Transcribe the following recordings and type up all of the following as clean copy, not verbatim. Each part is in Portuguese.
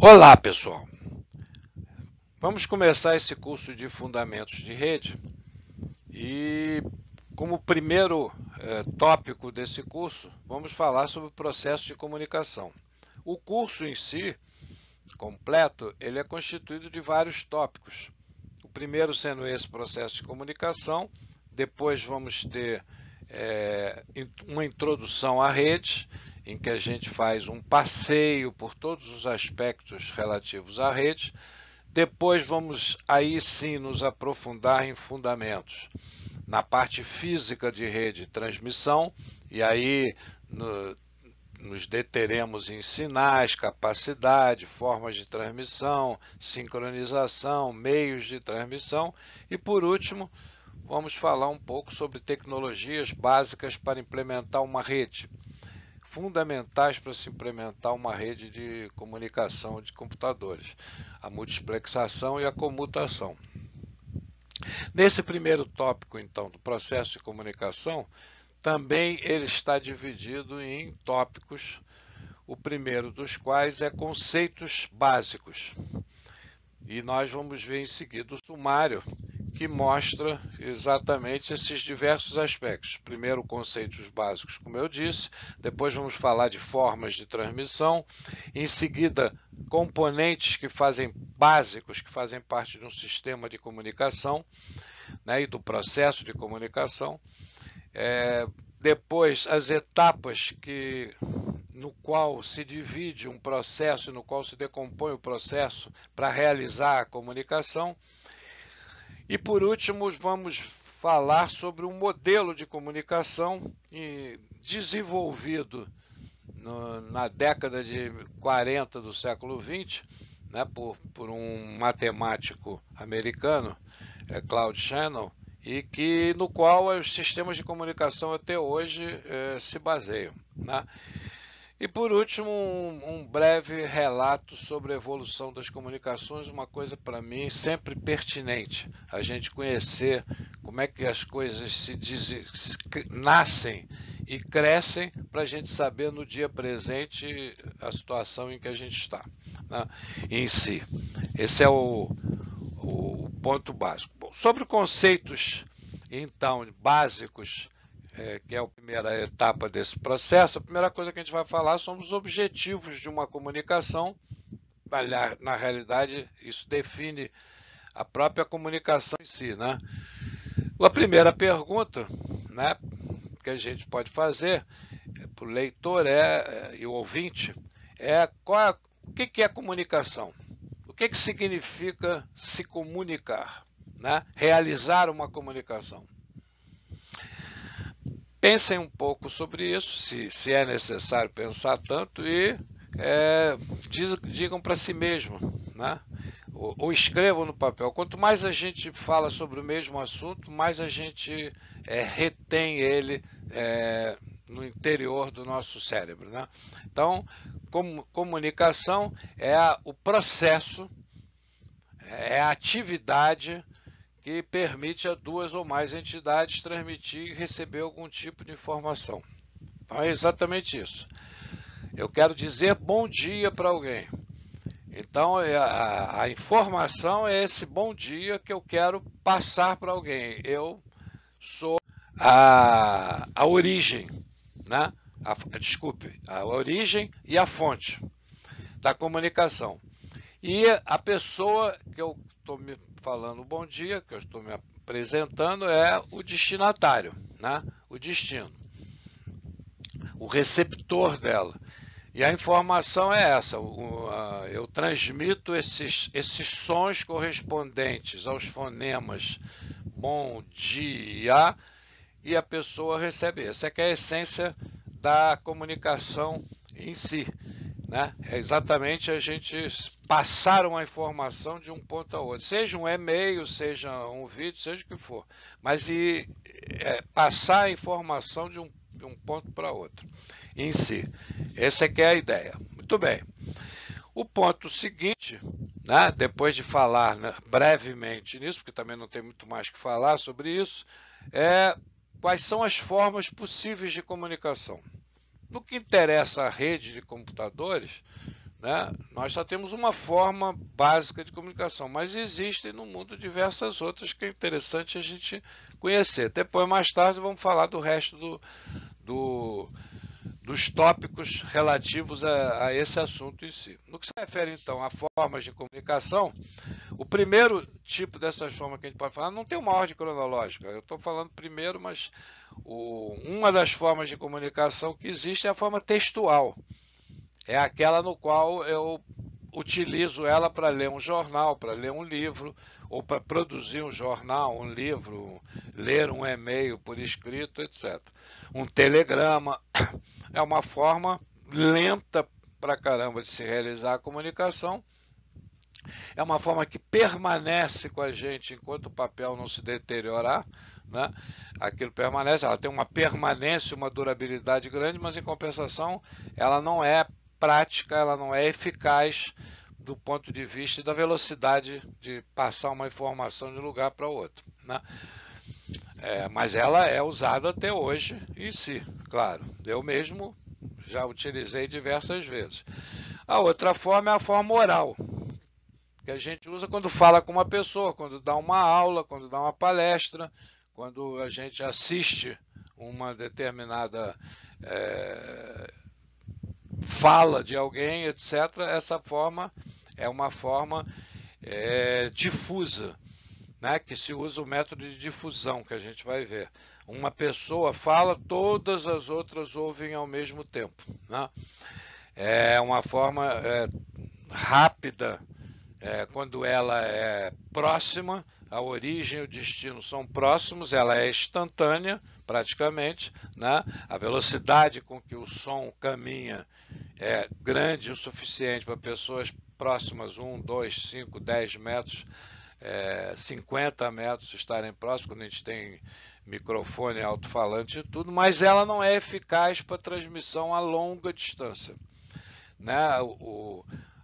Olá, pessoal! Vamos começar esse curso de Fundamentos de Rede e, como primeiro tópico desse curso, vamos falar sobre o processo de comunicação. O curso em si, completo, ele é constituído de vários tópicos. O primeiro sendo esse processo de comunicação, depois vamos ter uma introdução à rede, em que a gente faz um passeio por todos os aspectos relativos à rede. Depois vamos aí sim nos aprofundar em fundamentos na parte física de rede de transmissão, e aí nos deteremos em sinais, capacidade, formas de transmissão, sincronização, meios de transmissão e, por último, vamos falar um pouco sobre tecnologias básicas para implementar uma rede, fundamentais para se implementar uma rede de comunicação de computadores, a multiplexação e a comutação. Nesse primeiro tópico, então, do processo de comunicação, também ele está dividido em tópicos, o primeiro dos quais é conceitos básicos. E nós vamos ver em seguida o sumário, que mostra exatamente esses diversos aspectos. Primeiro, conceitos básicos, como eu disse, depois vamos falar de formas de transmissão, em seguida, componentes básicos que fazem parte de um sistema de comunicação, né, e do processo de comunicação. Depois, as etapas no qual se divide um processo, no qual se decompõe o processo para realizar a comunicação. E por último, vamos falar sobre um modelo de comunicação desenvolvido na década de 40 do século XX, né, por um matemático americano, Claude Shannon, e no qual os sistemas de comunicação até hoje se baseiam, né? E por último, um breve relato sobre a evolução das comunicações, uma coisa para mim sempre pertinente, a gente conhecer como é que as coisas nascem e crescem para a gente saber no dia presente a situação em que a gente está, né, em si. Esse é o ponto básico. Bom, sobre conceitos, então, básicos, que é a primeira etapa desse processo, a primeira coisa que a gente vai falar são os objetivos de uma comunicação. Na realidade, isso define a própria comunicação em si, né? A primeira pergunta, né, que a gente pode fazer para o leitor e o ouvinte o que é comunicação? O que significa se comunicar, né? Realizar uma comunicação? Pensem um pouco sobre isso, se é necessário pensar tanto, e digam para si mesmo, né? Ou escrevam no papel. Quanto mais a gente fala sobre o mesmo assunto, mais a gente retém ele no interior do nosso cérebro, né? Então, comunicação é o processo, é a atividade que permite a duas ou mais entidades transmitir e receber algum tipo de informação. Então é exatamente isso. Eu quero dizer bom dia para alguém. Então a informação é esse bom dia que eu quero passar para alguém. Eu sou a origem, né? Desculpe, a origem e a fonte da comunicação. E a pessoa que eu estou me falando bom dia, que eu estou me apresentando, é o destinatário, né? O destino, o receptor dela. E a informação é essa, eu transmito esses sons correspondentes aos fonemas bom dia, e a pessoa recebe. Essa é a essência da comunicação em si, né? É exatamente a gente passar uma informação de um ponto a outro, seja um e-mail, seja um vídeo, seja o que for, mas passar a informação de um ponto para outro em si. Essa é a ideia. Muito bem. O ponto seguinte, né, depois de falar, né, brevemente nisso, porque também não tem muito mais que falar sobre isso, quais são as formas possíveis de comunicação. No que interessa a rede de computadores, né? Nós só temos uma forma básica de comunicação, mas existem no mundo diversas outras que é interessante a gente conhecer. Depois, mais tarde, vamos falar do resto do, dos tópicos relativos a esse assunto em si. No que se refere, então, a formas de comunicação, o primeiro tipo dessas formas que a gente pode falar não tem uma ordem cronológica. Eu estou falando primeiro, mas uma das formas de comunicação que existe é a forma textual. É aquela no qual eu utilizo ela para ler um jornal, para ler um livro, ou para produzir um jornal, um livro, ler um e-mail por escrito, etc. Um telegrama é uma forma lenta pra caramba de se realizar a comunicação. É uma forma que permanece com a gente enquanto o papel não se deteriorar, né? Aquilo permanece, ela tem uma permanência, uma durabilidade grande, mas em compensação ela não é prática, ela não é eficaz do ponto de vista da velocidade de passar uma informação de um lugar para outro, né? Mas ela é usada até hoje em si, claro. Eu mesmo já utilizei diversas vezes. A outra forma é a forma oral, que a gente usa quando fala com uma pessoa, quando dá uma aula, quando dá uma palestra, quando a gente assiste uma determinada fala de alguém, etc. Essa forma é uma forma difusa, né, que se usa o método de difusão, que a gente vai ver. Uma pessoa fala, todas as outras ouvem ao mesmo tempo, né? É uma forma rápida, quando ela é próxima, a origem e o destino são próximos, ela é instantânea, praticamente, né? A velocidade com que o som caminha é grande o suficiente para pessoas próximas, 1, 2, 5, 10 metros, 50 metros estarem próximos, quando a gente tem microfone, alto-falante e tudo, mas ela não é eficaz para transmissão a longa distância, né?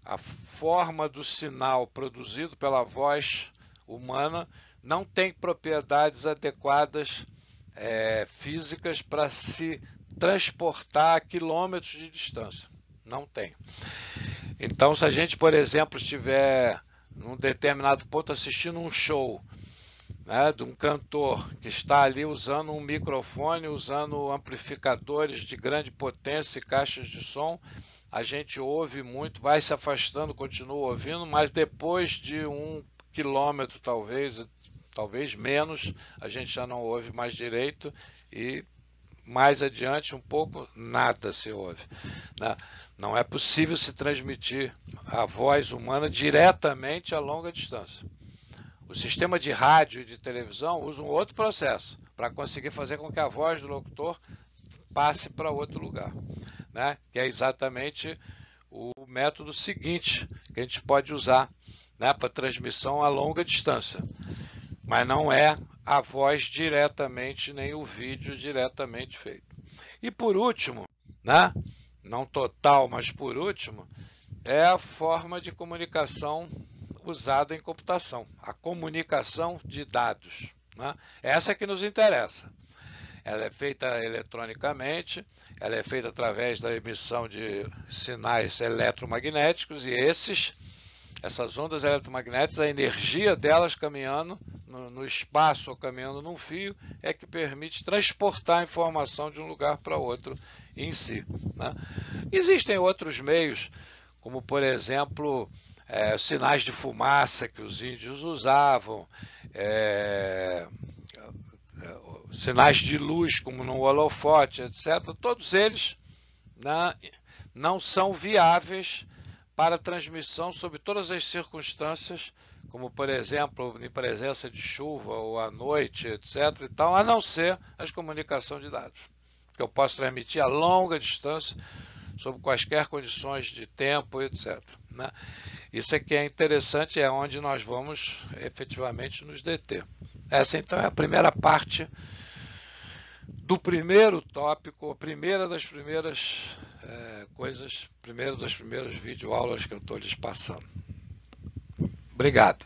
A forma do sinal produzido pela voz humana não tem propriedades adequadas físicas para se transportar a quilômetros de distância. Não tem. Então, se a gente, por exemplo, estiver num determinado ponto assistindo um show, né, de um cantor que está ali usando um microfone, usando amplificadores de grande potência e caixas de som, a gente ouve muito, vai se afastando, continua ouvindo, mas depois de 1 quilômetro talvez menos, a gente já não ouve mais direito e mais adiante um pouco nada se ouve, né? Não é possível se transmitir a voz humana diretamente a longa distância. O sistema de rádio e de televisão usa um outro processo para conseguir fazer com que a voz do locutor passe para outro lugar, né? Que é exatamente o método seguinte que a gente pode usar, né, para transmissão a longa distância. Mas não é a voz diretamente, nem o vídeo diretamente feito. E por último, né, não total, mas por último, é a forma de comunicação usada em computação, a comunicação de dados, né? Essa que nos interessa. Ela é feita eletronicamente, ela é feita através da emissão de sinais eletromagnéticos e essas ondas eletromagnéticas, a energia delas caminhando no espaço ou caminhando num fio é que permite transportar a informação de um lugar para outro em si, né? Existem outros meios, como por exemplo sinais de fumaça que os índios usavam, sinais de luz como no holofote, etc. Todos eles, né, não são viáveis para transmissão sob todas as circunstâncias, como por exemplo em presença de chuva ou à noite, etc. e tal, a não ser as comunicações de dados, que eu posso transmitir a longa distância sob quaisquer condições de tempo, etc., né? Isso aqui é interessante, é onde nós vamos efetivamente nos deter. Essa então é a primeira parte do primeiro tópico, a primeira das primeiras coisas, primeiro das primeiras videoaulas que eu estou lhes passando. Obrigado.